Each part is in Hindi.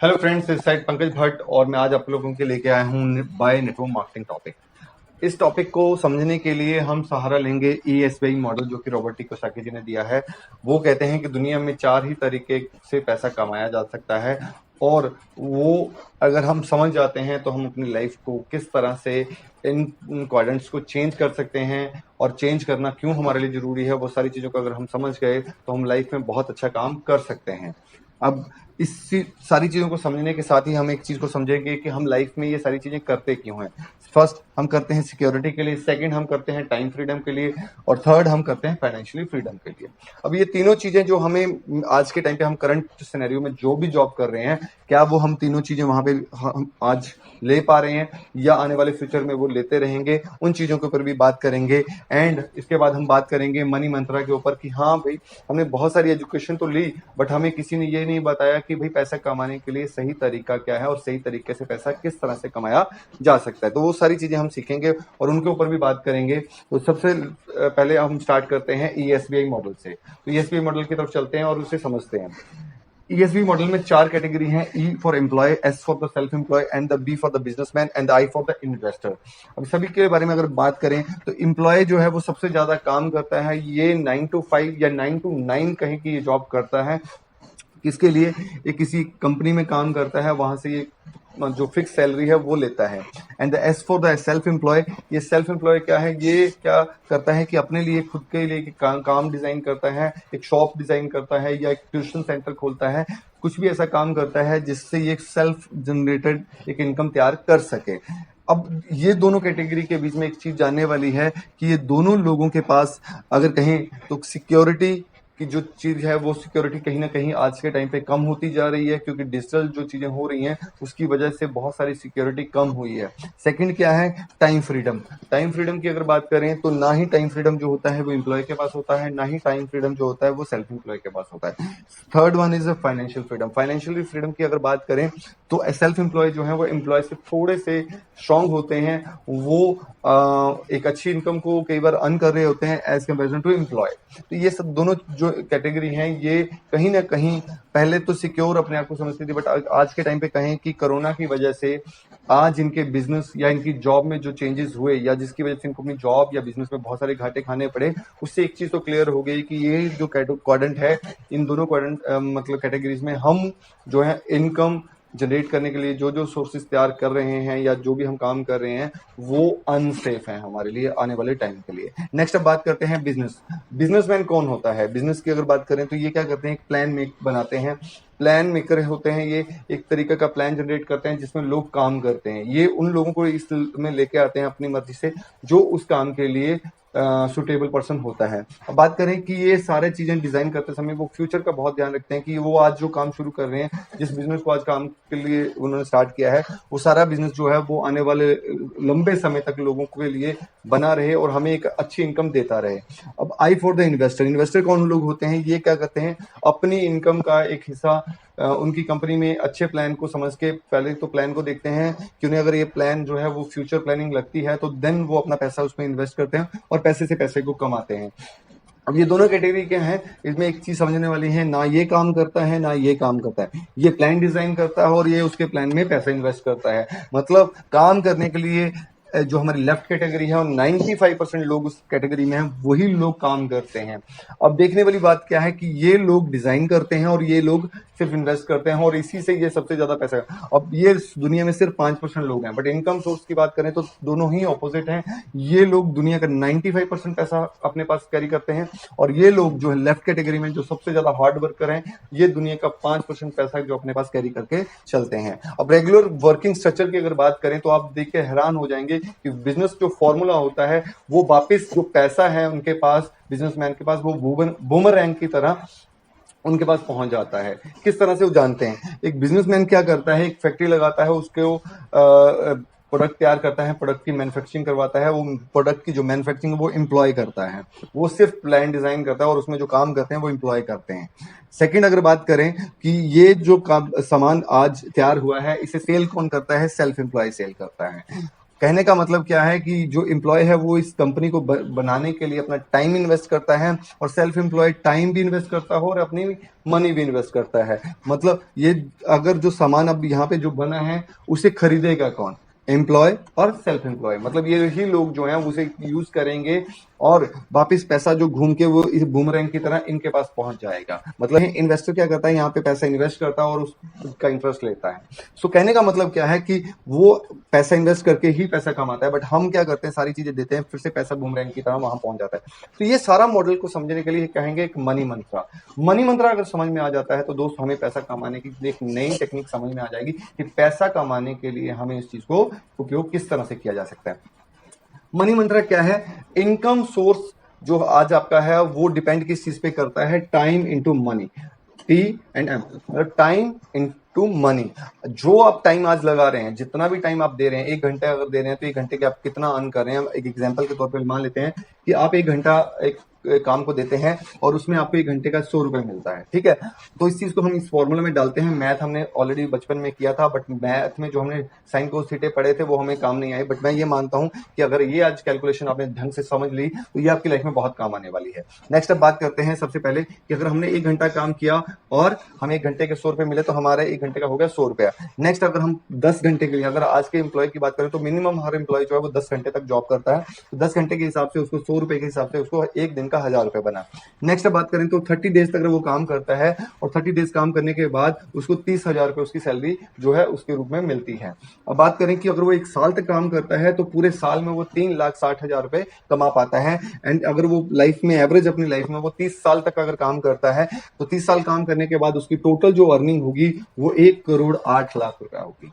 हेलो फ्रेंड्स, इस साइड पंकज भट्ट और मैं आज आप लोगों के लेके आया हूँ बाय नेटवर्क मार्केटिंग टॉपिक। इस टॉपिक को समझने के लिए हम सहारा लेंगे ESBI मॉडल जो कि रॉबर्ट कियोसाकी जी ने दिया है। वो कहते हैं कि दुनिया में 4 ही तरीके से पैसा कमाया जा सकता है और वो अगर हम समझ जाते हैं तो हम अपनी लाइफ को किस तरह से इन क्वाड्रेंट्स को चेंज कर सकते हैं और चेंज करना क्यों हमारे लिए जरूरी है, वो सारी चीज़ों को अगर हम समझ गए तो हम लाइफ में बहुत अच्छा काम कर सकते हैं। अब इस सारी चीज़ों को समझने के साथ ही हम एक चीज़ को समझेंगे कि हम लाइफ में ये सारी चीज़ें करते क्यों हैं। फर्स्ट हम करते हैं सिक्योरिटी के लिए, सेकंड हम करते हैं टाइम फ्रीडम के लिए और थर्ड हम करते हैं फाइनेंशियली फ्रीडम के लिए। अब ये तीनों चीज़ें जो हमें आज के टाइम पे हम करंट सिनेरियो में जो भी जॉब कर रहे हैं, क्या वो हम तीनों चीज़ें वहाँ पे हम आज ले पा रहे हैं या आने वाले फ्यूचर में वो लेते रहेंगे, उन चीज़ों के ऊपर भी बात करेंगे। एंड इसके बाद हम बात करेंगे मनी मंत्रा के ऊपर कि हाँ भाई, हमने बहुत सारी एजुकेशन तो ली बट हमें किसी ने ये नहीं बताया कि भाई पैसा कमाने के लिए सही तरीका क्या है और सही तरीके से पैसा किस तरह से कमाया जा सकता है। तो वो सारी चीजें हम सीखेंगे और उनके ऊपर भी बात करेंगे। तो सबसे पहले हम स्टार्ट करते हैं ESBI मॉडल से। तो ESBI मॉडल की तरफ चलते हैं और उसे समझते हैं। ESBI मॉडल में 4 कैटेगरी हैं: E for employ, S for the self employ and the B for the businessman and I for the investor. अब सभी के बारे में अगर बात करें तो एम्प्लॉय जो है वो सबसे ज्यादा काम करता है। ये 9 to 5 या 9 to 9 कहीं की ये जॉब करता है। किसके लिए? ये किसी कंपनी में काम करता है, वहां से ये जो फिक्स सैलरी है वो लेता है। And the S for the self employ, ये सेल्फ एम्प्लॉय क्या है? ये क्या करता है कि अपने लिए, खुद के लिए काम डिजाइन करता है, एक शॉप डिजाइन करता है या एक ट्यूशन सेंटर खोलता है, कुछ भी ऐसा काम करता है जिससे ये सेल्फ जनरेटेड एक इनकम तैयार कर सके। अब ये दोनों कैटेगरी के बीच में एक चीज जानने वाली है कि ये दोनों लोगों के पास अगर कहें तो सिक्योरिटी की जो चीज है वो सिक्योरिटी कहीं ना कहीं आज के टाइम पे कम होती जा रही है, क्योंकि डिजिटल जो चीजें हो रही हैं उसकी वजह से बहुत सारी सिक्योरिटी कम हुई है। सेकंड क्या है? Time freedom. टाइम फ्रीडम की अगर बात करें तो ना ही टाइम फ्रीडम जो होता है वो एम्प्लॉय के पास होता है, ना ही टाइम फ्रीडम जो होता है वो सेल्फ एम्प्लॉय के पास होता है। Third one is financial freedom. Financial freedom की अगर बात करें तो सेल्फ एम्प्लॉय जो है वो एम्प्लॉय से थोड़े से स्ट्रांग होते हैं। वो एक अच्छी इनकम को कई बार अर्न कर रहे होते हैं एज कम्पेरिजन टू एम्प्लॉय। तो ये सब दोनों जो कैटेगरी हैं ये कहीं ना कहीं पहले तो सिक्योर अपने आप को समझती थी, बट आज के टाइम पे कहें कि कोरोना की वजह से आज इनके बिजनेस या इनकी जॉब में जो चेंजेस हुए या जिसकी वजह से इनको अपनी जॉब या बिजनेस में बहुत सारे घाटे खाने पड़े, उससे एक चीज तो क्लियर हो गई कि ये जो क्वाड्रेंट है, इन दोनों क्वाड्रेंट मतलब कैटेगरीज में हम जो है इनकम जनरेट करने के लिए जो जो सोर्सेज तैयार कर रहे हैं या जो भी हम काम कर रहे हैं वो अनसेफ है हमारे लिए आने वाले टाइम के लिए। नेक्स्ट अब बात करते हैं बिजनेस। बिजनेसमैन कौन होता है? बिजनेस की अगर बात करें तो ये क्या करते हैं? एक प्लान मेक बनाते हैं। प्लान मेकर होते हैं, ये एक तरीके का प्लान जनरेट करते हैं जिसमें लोग काम करते हैं। ये उन लोगों को इस में लेके आते हैं अपनी मर्जी से जो उस काम के लिए सुटेबल पर्सन होता है। अब बात करें कि ये सारे चीजें डिजाइन करते समय वो फ्यूचर का बहुत ध्यान रखते हैं कि वो आज जो काम शुरू कर रहे हैं, जिस बिजनेस को आज काम के लिए उन्होंने स्टार्ट किया है, वो सारा बिजनेस जो है वो आने वाले लंबे समय तक लोगों के लिए बना रहे और हमें एक अच्छी इनकम देता रहे। अब I for the investor. Investor कौन लोग होते हैं? ये क्या करते हैं? अपनी इनकम का एक हिस्सा उनकी कंपनी में अच्छे प्लान को समझ के पहले तो प्लान को देखते हैं कि उन्हें अगर ये प्लान जो है वो फ्यूचर प्लानिंग लगती है तो देन वो अपना पैसा उसमें इन्वेस्ट करते हैं और पैसे से पैसे को कमाते हैं। अब ये दोनों कैटेगरी के हैं, इसमें एक चीज समझने वाली है, ना ये काम करता है ना ये काम करता है। ये प्लान डिजाइन करता है और ये उसके प्लान में पैसा इन्वेस्ट करता है। मतलब काम करने के लिए जो हमारी लेफ्ट कैटेगरी है और 95% लोग उस कैटेगरी में हैं, वही लोग काम करते हैं। अब देखने वाली बात क्या है कि ये लोग डिजाइन करते हैं और ये लोग सिर्फ इन्वेस्ट करते हैं और इसी से ये सबसे ज्यादा पैसा है। अब ये दुनिया में सिर्फ 5% लोग हैं, बट इनकम सोर्स की बात करें तो दोनों ही ऑपोजिट हैं। ये लोग दुनिया का 95% पैसा अपने पास कैरी करते हैं और ये लोग जो है लेफ्ट कैटेगरी में जो सबसे ज्यादा हार्ड वर्कर हैं, ये दुनिया का 5% पैसा जो अपने पास कैरी करके चलते हैं। अब रेगुलर वर्किंग स्ट्रक्चर की अगर बात करें तो आप देख के हैरान हो जाएंगे कि बिजनेस जो फॉर्मूला होता है वो वापस जो पैसा है उनके पास, बिजनेसमैन के पास, वो बूमरैंग की तरह उनके पास पहुंच जाता है। किस तरह से वो जानते हैं? एक बिजनेसमैन क्या करता है? एक फैक्ट्री लगाता है, उसके वो प्रोडक्ट तैयार करता है, प्रोडक्ट की मैन्युफैक्चरिंग करवाता है, वो प्रोडक्ट की जो मैन्युफैक्चरिंग है वो एम्प्लॉय करता है। वो सिर्फ प्लान डिजाइन करता है और उसमें जो काम करते हैं वो एम्प्लॉय करते हैं। सेकंड अगर बात करें कि ये जो सामान आज तैयार हुआ है इसे सेल कौन करता है? सेल्फ एम्प्लॉय सेल करता है। कहने का मतलब क्या है कि जो एम्प्लॉय है वो इस कंपनी को बनाने के लिए अपना टाइम इन्वेस्ट करता है, और सेल्फ एम्प्लॉय टाइम भी इन्वेस्ट करता है और अपनी मनी भी इन्वेस्ट करता है। मतलब ये, अगर जो सामान अब यहाँ पे जो बना है उसे खरीदेगा कौन? एम्प्लॉय और सेल्फ एम्प्लॉय। मतलब ये ही लोग जो हैं उसे यूज करेंगे और वापस पैसा जो घूम के वो इस बूमरैंग की तरह इनके पास पहुंच जाएगा। मतलब इन्वेस्टर क्या करता है, यहाँ पे पैसा इन्वेस्ट करता है और उसका इंटरेस्ट लेता है। सो कहने का मतलब क्या है कि वो पैसा इन्वेस्ट करके ही पैसा कमाता है, बट हम क्या करते हैं, सारी चीजें देते हैं, फिर से पैसा बूमरैंग की तरह वहां पहुंच जाता है। तो ये सारा मॉडल को समझने के लिए कहेंगे एक मनी मंत्रा। मनी मंत्रा अगर समझ में आ जाता है तो दोस्त हमें पैसा कमाने की एक नई टेक्निक समझ में आ जाएगी कि पैसा कमाने के लिए हमें इस चीज को उपयोग किस तरह से किया जा सकता है। मनी मंत्रा क्या है? इनकम सोर्स जो आज आपका है वो डिपेंड किस चीज पे करता है? Time into money, T and M, मतलब टाइम इनटू मनी। जो आप टाइम आज लगा रहे हैं, जितना भी टाइम आप दे रहे हैं, 1 घंटे अगर दे रहे हैं तो 1 घंटे के आप कितना अर्न कर रहे हैं। एक एग्जांपल के तौर पे मान लेते हैं कि आप 1 घंटा एक काम को देते हैं और उसमें आपको 1 घंटे का 100 रुपए मिलता है, ठीक है। तो इस चीज को हम इस फॉर्मूला में डालते हैं। मैथ हमने ऑलरेडी बचपन में किया था, बट मैथ में जो हमने साइन कोस थीटे पढ़े थे वो हमें काम नहीं आए। बट मैं ये मानता हूं कि अगर ये आज कैलकुलेशन आपने ढंग से समझ ली तो ये आपकी लाइफ में बहुत काम आने वाली है। नेक्स्ट अब बात करते हैं सबसे पहले कि अगर हमने 1 घंटा काम किया और हमें 1 घंटे के 100 रुपए मिले तो हमारा 1 घंटे का हो गया 100 रुपया। नेक्स्ट अगर हम 10 घंटे के लिए, अगर आज के एम्प्लॉय की बात करें तो मिनिमम हर एम्प्लॉय जो है वो 10 घंटे तक जॉब करता है, तो 10 घंटे के हिसाब से उसको 100 रुपए के हिसाब से उसको एक दिन का 1000 रुपए बना। नेक्स्ट बात करें तो 30 डेज तक अगर वो काम करता है और 30 डेज काम करने के बाद उसको 30,000 रुपए उसकी सैलरी जो है उसके रूप में मिलती है। अब बात करें कि अगर वो 1 साल तक काम करता है तो पूरे साल में वो 3,60,000 रुपए कमा पाता है। एंड अगर वो लाइफ में एवरेज अपनी लाइफ में वो 30 साल तक अगर काम करता है तो 30 साल काम करने के बाद उसकी टोटल जो अर्निंग होगी वो 1,08,00,000 रुपया होगी,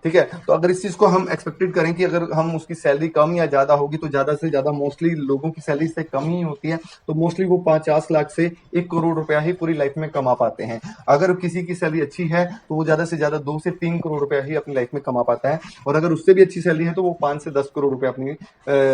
ठीक है। तो अगर इस चीज को हम एक्सपेक्टेड करें कि अगर हम उसकी सैलरी कम या ज्यादा होगी, तो ज्यादा से ज्यादा मोस्टली लोगों की सैलरी से कम ही होती है, तो मोस्टली वो 50 लाख से 1 करोड़ रुपया ही पूरी लाइफ में कमा पाते हैं। अगर किसी की सैलरी अच्छी है तो वो ज्यादा से ज्यादा 2 से 3 करोड़ रुपया ही अपनी लाइफ में कमा पाता है, और अगर उससे भी अच्छी सैलरी है तो वो 5 से 10 करोड़ रुपया अपनी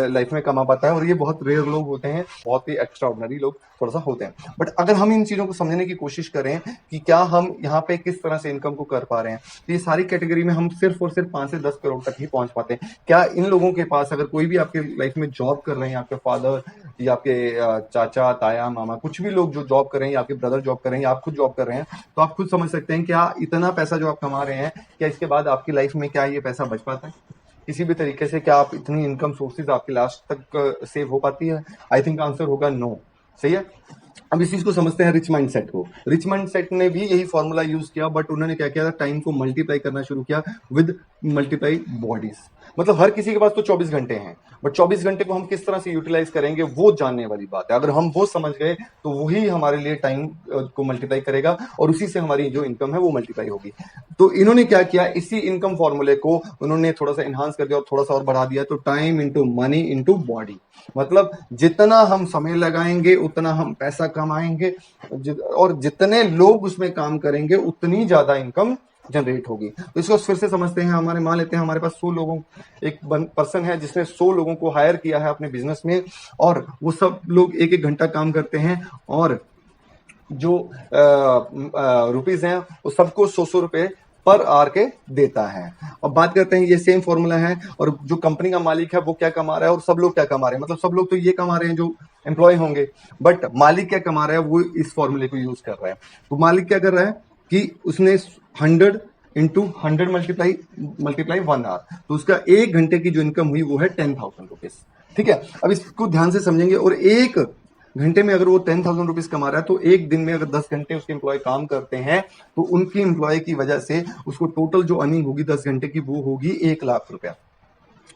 लाइफ में कमा पाता है। और ये बहुत रेयर लोग होते हैं, बहुत ही एक्स्ट्रा ऑर्डिनरी लोग थोड़ा सा होते हैं। बट अगर हम इन चीजों को समझने की कोशिश करें कि क्या हम यहाँ पे किस तरह से इनकम को कर पा रहे हैं, तो ये सारी कैटेगरी में हम सिर्फ और सिर्फ 5 से 10 करोड़ तक ही पहुंच पाते हैं। क्या इन लोगों के पास, अगर कोई भी आपके लाइफ में जॉब कर रहे हैं, आपके फादर या आपके चाचा ताया मामा, कुछ भी लोग जो जॉब कर रहे हैं, या आपके ब्रदर जॉब कर रहे हैं, या आप खुद जॉब कर रहे हैं, तो आप खुद समझ सकते हैं क्या इतना पैसा जो आप कमा रहे हैं, क्या इसके बाद आपकी लाइफ में क्या ये पैसा बच पाता है किसी भी तरीके से? क्या आप इतनी इनकम सोर्सेज आपकी लास्ट तक सेव हो पाती है? आई थिंक आंसर होगा नो। सही है। अब इस चीज को समझते हैं रिच माइंडसेट को। रिच माइंडसेट ने भी यही फॉर्मूला यूज किया, बट उन्होंने क्या किया था, टाइम को मल्टीप्लाई करना शुरू किया विद मल्टीप्लाई बॉडीज। मतलब हर किसी के पास तो 24 घंटे हैं, बट 24 घंटे को हम किस तरह से यूटिलाइज करेंगे वो जानने वाली बात है। अगर हम वो समझ गए तो वही हमारे लिए टाइम को मल्टीप्लाई करेगा और उसी से हमारी जो इनकम है वो मल्टीप्लाई होगी। तो इन्होंने क्या किया, इसी इनकम फॉर्मूले को उन्होंने थोड़ा सा इनहांस कर दिया और थोड़ा सा और बढ़ा दिया। तो time into money into body, मतलब जितना हम समय लगाएंगे उतना हम पैसा कमाएंगे, और जितने लोग उसमें काम करेंगे उतनी ज्यादा इनकम जनरेट होगी। तो इसको फिर से समझते हैं। हमारे मान लेते हैं हमारे पास 100 लोगों, एक पर्सन है जिसने 100 लोगों को हायर किया है अपने बिजनेस में, और वो सब लोग 1-1 घंटा काम करते हैं, और जो रुपीज हैं वो सबको 100 रुपए पर आवर के देता है। अब बात करते हैं, ये सेम फॉर्मूला है, और जो कंपनी का मालिक है वो क्या कमा रहा है और सब लोग क्या कमा रहे हैं। मतलब सब लोग तो ये कमा रहे हैं जो एम्प्लॉय होंगे, बट मालिक क्या कमा रहा है वो इस फॉर्मूले को यूज कर रहा है। तो मालिक क्या कर रहा है कि उसने 100 इंटू 100 मल्टीप्लाई 1 आवर, तो उसका 1 घंटे की जो इनकम हुई वो है 10,000 रुपीज, ठीक है। अब इसको ध्यान से समझेंगे, और 1 घंटे में अगर वो 10,000 रुपीज कमा रहा है, तो एक दिन में अगर 10 घंटे उसके एम्प्लॉय काम करते हैं तो उनकी एम्प्लॉय की वजह से उसको टोटल जो अर्निंग होगी 10 घंटे की वो होगी 1,00,000 रुपया।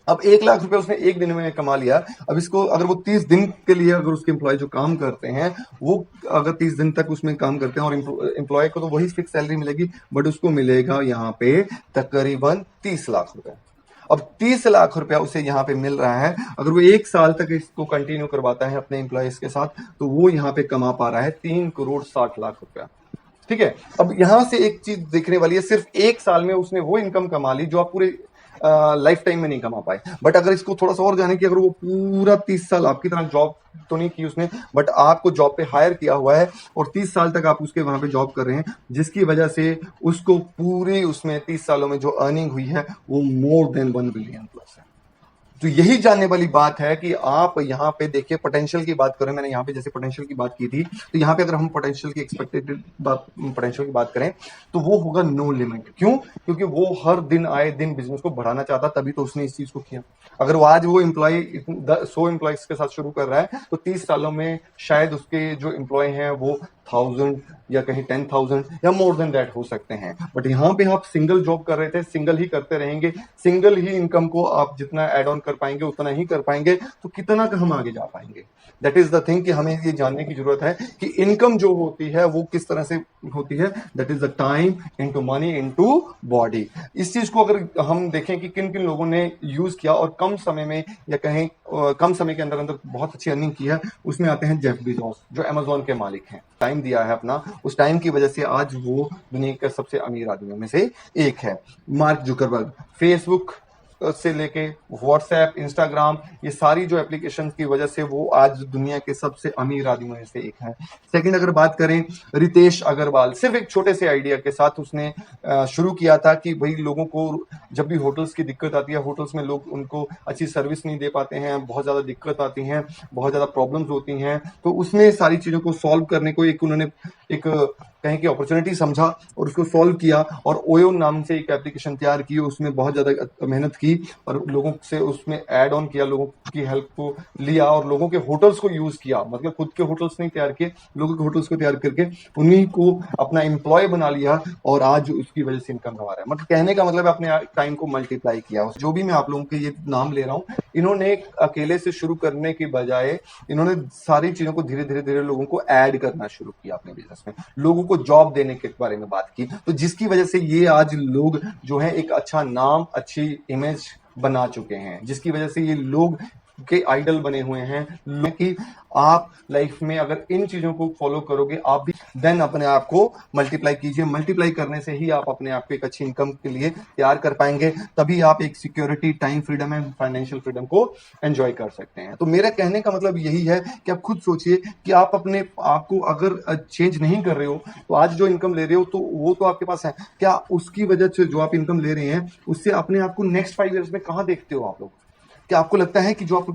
अब 1,00,000 रुपया उसने एक दिन में कमा लिया। अब इसको अगर वो 30 दिन के लिए अगर उसके एम्प्लॉय जो काम करते हैं वो अगर 30 दिन तक उसमें काम करते हैं, और एम्प्लॉय को तो वही फिक्स सैलरी मिलेगी, बट उसको मिलेगा यहाँ पे तकरीबन 30 लाख रुपया। अब 30 लाख रुपया उसे यहाँ पे मिल रहा है। अगर वो 1 साल तक इसको कंटिन्यू करवाता है अपने एम्प्लॉयज के साथ, तो वो यहाँ पे कमा पा रहा है 3,60,00,000 रुपया, ठीक है। अब यहां से एक चीज देखने वाली है, सिर्फ 1 साल में उसने वो इनकम कमा ली जो आप पूरे लाइफ टाइम में नहीं कमा पाए। बट अगर इसको थोड़ा सा और जाने की, अगर वो पूरा 30 साल आपकी तरह जॉब तो नहीं की उसने, बट आपको जॉब पे हायर किया हुआ है और 30 साल तक आप उसके वहां पे जॉब कर रहे हैं, जिसकी वजह से उसको पूरे उसमें 30 सालों में जो अर्निंग हुई है वो मोर देन 1 बिलियन प्लस है। तो यही जानने वाली बात है कि आप यहाँ पे देखिए पोटेंशियल की बात करें, मैंने यहाँ पे जैसे पोटेंशियल की बात की थी, तो यहाँ पे अगर हम पोटेंशियल की एक्सपेक्टेड पोटेंशियल की बात करें तो वो होगा नो लिमिट। क्यों? क्योंकि वो हर दिन आए दिन बिजनेस को बढ़ाना चाहता, तभी तो उसने इस चीज को किया। अगर वो आज वो एम्प्लॉय 100 एम्प्लॉयज के साथ शुरू कर रहा है तो 30 सालों में शायद उसके जो एम्प्लॉय हैं वो 1000 या कहीं 10,000 या मोर देन दैट हो सकते हैं। बट यहाँ पे आप सिंगल जॉब कर रहे थे, सिंगल ही करते रहेंगे, सिंगल ही इनकम को आप जितना एड ऑन कर पाएंगे उतना ही कर पाएंगे, तो कितना का हम आगे जा पाएंगे। दैट इज द थिंग कि हमें ये जानने की जरूरत है कि इनकम जो होती है वो किस तरह से होती है। That is the time into money into body. इस चीज को अगर हम देखें कि किन किन लोगों ने यूज किया और कम समय में या कहें कम समय के अंदर अंदर बहुत अच्छी अर्निंग की है, उसमें आते हैं जेफ बेजोस जो अमेजोन के मालिक हैं। टाइम दिया है अपना, उस टाइम की वजह से आज वो दुनिया के सबसे अमीर आदमियों में से एक है। मार्क जुकरबर्ग, फेसबुक से लेके व्हाट्सएप, इंस्टाग्राम, ये सारी जो एप्लीकेशन की वजह से वो आज दुनिया के सबसे अमीर आदमियों में से एक है। सेकंड अगर बात करें, रितेश अग्रवाल, सिर्फ एक छोटे से आइडिया के साथ उसने शुरू किया था कि भाई लोगों को जब भी होटल्स की दिक्कत आती है, होटल्स में लोग उनको अच्छी सर्विस नहीं दे पाते हैं, बहुत ज्यादा दिक्कत आती हैं, बहुत ज्यादा प्रॉब्लम्स होती हैं, तो उसमें सारी चीजों को सॉल्व करने को एक उन्होंने एक कहें कि अपॉर्चुनिटी समझा और उसको सॉल्व किया और ओयो नाम से एक एप्लीकेशन तैयार की, उसमें बहुत ज्यादा मेहनत की और लोगों से उसमें ऐड ऑन किया, लोगों की हेल्प को लिया और लोगों के होटल्स को यूज किया। मतलब खुद के होटल्स नहीं तैयार किए, लोगों के होटल्स को तैयार करके उन्हीं को अपना एम्प्लॉय बना लिया और आज उसकी वजह से इनकम कमा रहा है। मतलब कहने का मतलब अपने टाइम को मल्टीप्लाई किया। जो भी मैं आप लोगों के ये नाम ले रहा हूँ, इन्होंने अकेले से शुरू करने की बजाय इन्होंने सारी चीजों को धीरे धीरे धीरे लोगों को ऐड करना शुरू किया अपने बिजनेस में, लोगों को जॉब देने के बारे में बात की, तो जिसकी वजह से ये आज लोग जो है एक अच्छा नाम, अच्छी इमेज बना चुके हैं, जिसकी वजह से ये लोग के आइडल बने हुए हैं कि आप लाइफ में अगर इन चीजों को फॉलो करोगे आप भी देन अपने आप को मल्टीप्लाई कीजिए। मल्टीप्लाई करने से ही आप अपने आप को एक अच्छी इनकम के लिए तैयार कर पाएंगे, तभी आप एक security, time freedom and financial freedom को एंजॉय कर सकते हैं। तो मेरा कहने का मतलब यही है कि आप खुद सोचिए कि आप अपने आप को अगर चेंज नहीं कर रहे हो तो आज जो इनकम ले रहे हो तो वो तो आपके पास है, क्या उसकी वजह से जो आप इनकम ले रहे हैं उससे अपने आप को नेक्स्ट 5 ईयर्स में कहां देखते हो आप लोग? क्या आपको लगता है कि जो आप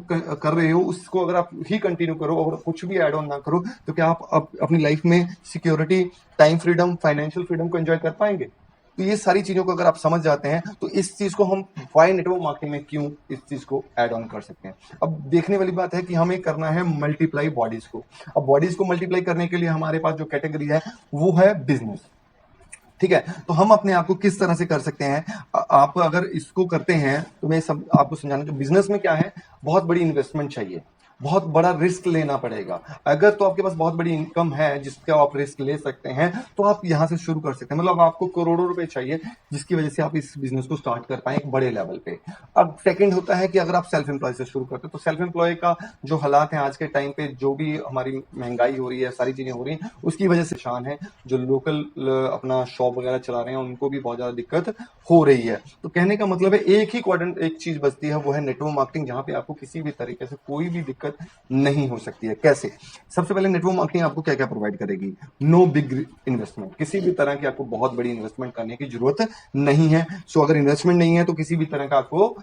कर रहे हो उसको अगर आप ही कंटिन्यू करो और कुछ भी एड ऑन ना करो तो क्या आप अपनी लाइफ में security, time freedom, financial freedom को एंजॉय कर पाएंगे? तो ये सारी चीजों को अगर आप समझ जाते हैं तो इस चीज को हम वाई नेटवर्क मार्केटिंग में क्यों इस चीज को ऐड ऑन कर सकते हैं। अब देखने वाली बात है कि हमें करना है मल्टीप्लाई बॉडीज को। अब बॉडीज को मल्टीप्लाई करने के लिए हमारे पास जो कैटेगरी है वो है बिजनेस। ठीक है, तो हम अपने आप को किस तरह से कर सकते हैं? आप अगर इसको करते हैं तो मैं सब आपको समझाना कि बिजनेस में क्या है, बहुत बड़ी इन्वेस्टमेंट चाहिए, बहुत बड़ा रिस्क लेना पड़ेगा। अगर तो आपके पास बहुत बड़ी इनकम है जिसका आप रिस्क ले सकते हैं तो आप यहां से शुरू कर सकते हैं। मतलब आपको करोड़ों रुपए चाहिए जिसकी वजह से आप इस बिजनेस को स्टार्ट कर पाए एक बड़े लेवल पे। अब सेकंड होता है कि अगर आप सेल्फ एम्प्लॉय से शुरू करते हैं तो सेल्फ एम्प्लॉय का जो हालात है आज के टाइम पे, जो भी हमारी महंगाई हो रही है, सारी चीजें हो रही हैं, उसकी वजह से शान है जो लोकल अपना शॉप वगैरह चला रहे हैं उनको भी बहुत ज्यादा दिक्कत हो रही है। तो कहने का मतलब है एक ही क्वाड्रेंट, एक चीज बचती है, वो है नेटवर्क मार्केटिंग, जहां पे आपको किसी भी तरीके से कोई भी दिक्कत नहीं हो सकती है। कैसे? सबसे पहले नेटवर्क मार्केटिंग आपको क्या क्या प्रोवाइड करेगी? नो बिग इन्वेस्टमेंट, किसी भी तरह की आपको बहुत बड़ी इन्वेस्टमेंट करने की जरूरत नहीं है। सो अगर इन्वेस्टमेंट नहीं है तो किसी भी तरह का आपको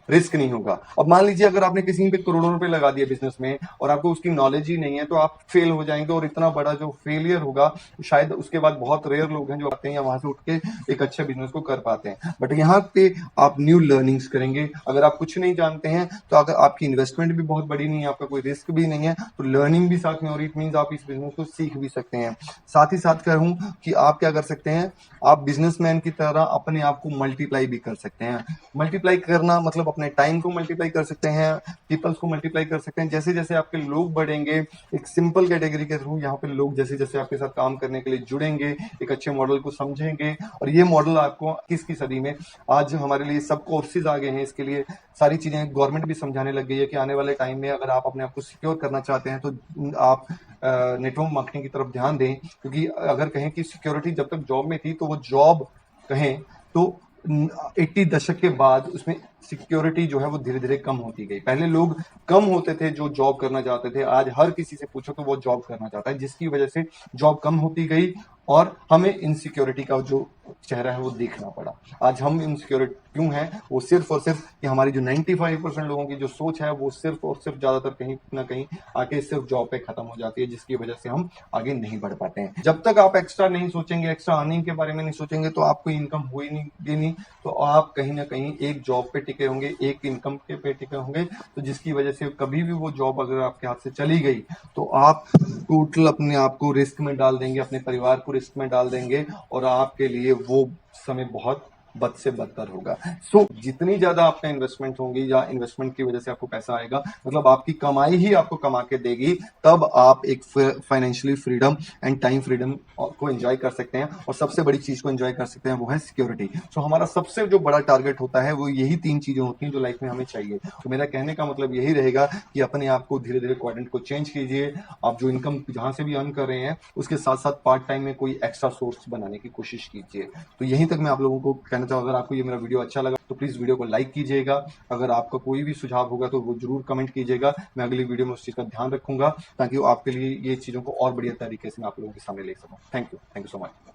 रिस्क नहीं होगा। अब मान लीजिए अगर आपने किसी पे करोड़ों रुपए लगा दिए बिजनेस में और आपको उसकी नॉलेज ही नहीं है तो आप फेल हो जाएंगे और इतना बड़ा जो फेलियर होगा शायद उसके बाद बहुत रेयर लोग हैं जो आते हैं या वहां से उठ के एक अच्छे बिजनेस को कर पाते हैं। बट यहाँ पे आप न्यू लर्निंग्स करेंगे। अगर आप कुछ नहीं जानते हैं तो अगर आपकी इन्वेस्टमेंट भी बहुत बड़ी नहीं है, आपका कोई रिस्क भी नहीं है, तो लर्निंग भी साथ में हो रही, इट मीन्स आप इस बिजनेस को सीख भी सकते हैं। साथ ही साथ कहूं कि आप क्या कर सकते हैं, आप बिजनेसमैन की तरह अपने आप को मल्टीप्लाई भी कर सकते हैं। मल्टीप्लाई करना मतलब अपने टाइम को मल्टीप्लाई कर सकते हैं, पीपल्स को मल्टीप्लाई कर सकते हैं। जैसे जैसे आपके लोग बढ़ेंगे, एक सिंपल कैटेगरी के थ्रू यहाँ पे लोग जैसे जैसे आपके साथ काम करने के लिए जुड़ेंगे, एक अच्छे मॉडल को समझेंगे और ये मॉडल आपको 21वीं सदी में आज हमारे लिए सब कोर्सेज आ गए हैं, इसके लिए सारी चीजें गवर्नमेंट भी समझाने लग गई है कि आने वाले टाइम में अगर आप अपने आप को सिक्योर करना चाहते हैं तो आप नेटवर्क मार्केटिंग की तरफ ध्यान दें। क्योंकि अगर कहें कि सिक्योरिटी जब तक जॉब में थी तो वो जॉब कहें तो 80 दशक के बाद उसमें सिक्योरिटी जो है वो धीरे धीरे कम होती गई। पहले लोग कम होते थे जो जॉब करना चाहते थे, आज हर किसी से पूछो तो वो जॉब करना चाहता है, जिसकी वजह से जॉब कम होती गई और हमें इनसिक्योरिटी का जो चेहरा है वो देखना पड़ा। आज हम इनसिक्योर क्यों हैं? वो सिर्फ और सिर्फ कि हमारी जो 95% लोगों की जो सोच है वो सिर्फ और सिर्फ ज्यादातर कहीं ना कहीं आके सिर्फ जॉब पे खत्म हो जाती है, जिसकी वजह से हम आगे नहीं बढ़ पाते हैं। जब तक आप एक्स्ट्रा नहीं सोचेंगे, एक्स्ट्रा अर्निंग के बारे में नहीं सोचेंगे, तो आपको इनकम हो ही नहीं, तो आप कहीं ना कहीं एक जॉब पे टिके होंगे, एक इनकम के पे टिके होंगे, तो जिसकी वजह से कभी भी वो जॉब अगर आपके हाथ से चली गई तो आप टोटल अपने आप को रिस्क में डाल देंगे, अपने परिवार को रिस्क में डाल देंगे, और आपके लिए वो समय बहुत बद से बदतर होगा। सो जितनी ज्यादा आपका इन्वेस्टमेंट होगी या इन्वेस्टमेंट की वजह से आपको पैसा आएगा, मतलब आपकी कमाई ही आपको कमा के देगी, तब आप एक financially freedom and time freedom को एंजॉय कर सकते हैं, और सबसे बड़ी चीज को एंजॉय कर सकते हैं, वो है सिक्योरिटी। सो हमारा सबसे जो बड़ा टारगेट होता है वो यही 3 चीजें होती हैं जो लाइफ में हमें चाहिए। तो मेरा कहने का मतलब यही रहेगा कि अपने आप को धीरे धीरे क्वाड्रेंट को चेंज कीजिए। आप जो इनकम जहां से भी अर्न कर रहे हैं उसके साथ साथ पार्ट टाइम में कोई एक्स्ट्रा सोर्स बनाने की कोशिश कीजिए। तो यहीं तक मैं आप लोगों को कहना चाहूँ। अगर आपको ये मेरा वीडियो अच्छा लगा तो प्लीज वीडियो को लाइक कीजिएगा। अगर आपका कोई भी सुझाव होगा तो वो जरूर कमेंट कीजिएगा। मैं अगली वीडियो में उस चीज का ध्यान रखूंगा ताकि आपके लिए ये चीजों को और बढ़िया तरीके से मैं आप लोगों के सामने ले सकूं। Thank you so much.